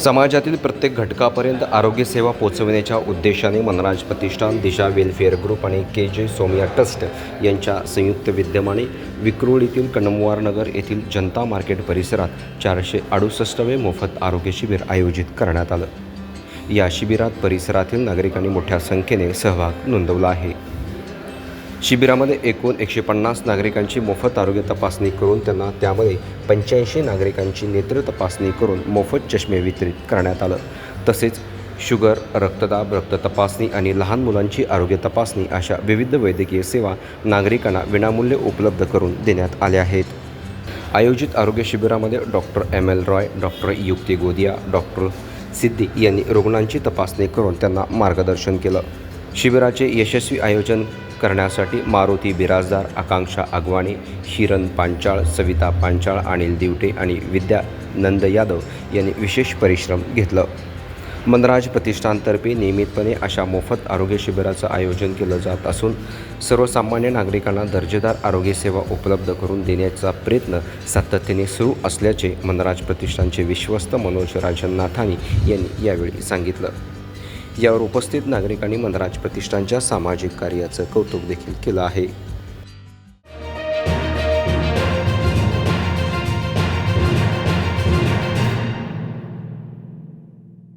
समाजातील प्रत्येक घटकापर्यंत आरोग्य सेवा पोहोचविण्याच्या उद्देशाने मनराज प्रतिष्ठान, दिशा वेलफेअर ग्रुप आणि के.जे. सोमय्या ट्रस्ट यांच्या संयुक्त विद्यमाने विक्रोळीतील कन्नमवार नगर येथील जनता मार्केट परिसरात 468वे मोफत आरोग्य शिबिर आयोजित करण्यात आलं. या शिबिरात परिसरातील नागरिकांनी मोठ्या संख्येने सहभाग नोंदवला आहे. शिबिरामध्ये एकूण 150 नागरिकांची मोफत आरोग्य तपासणी करून त्यांना त्यामध्ये 85 नागरिकांची नेत्र तपासणी करून मोफत चष्मे वितरित करण्यात आलं. तसेच शुगर, रक्तदाब, रक्त तपासणी आणि लहान मुलांची आरोग्य तपासणी अशा विविध वैद्यकीय सेवा नागरिकांना विनामूल्य उपलब्ध करून देण्यात आल्या आहेत. आयोजित आरोग्य शिबिरामध्ये डॉक्टर M.L. रॉय, डॉक्टर युक्ती गोदिया, डॉक्टर सिद्दी यांनी रुग्णांची तपासणी करून त्यांना मार्गदर्शन केलं. शिबिराचे यशस्वी आयोजन करण्यासाठी मारुती बिराजदार, आकांक्षा आगवाणे, हिरण पांचाळ, सविता पांचाळ, अनिल दिवटे आणि विद्या नंद यादव यांनी विशेष परिश्रम घेतलं. मनराज प्रतिष्ठानतर्फे नियमितपणे अशा मोफत आरोग्य शिबिराचं आयोजन केलं जात असून सर्वसामान्य नागरिकांना दर्जेदार आरोग्य सेवा उपलब्ध करून देण्याचा प्रयत्न सातत्याने सुरू असल्याचे मनराज प्रतिष्ठानचे विश्वस्त मनोज राजन नाथानी यांनी यावेळी सांगितलं. यावर उपस्थित नागरिकांनी मनराज प्रतिष्ठानच्या सामाजिक कार्याचं कौतुक देखील केलं आहे.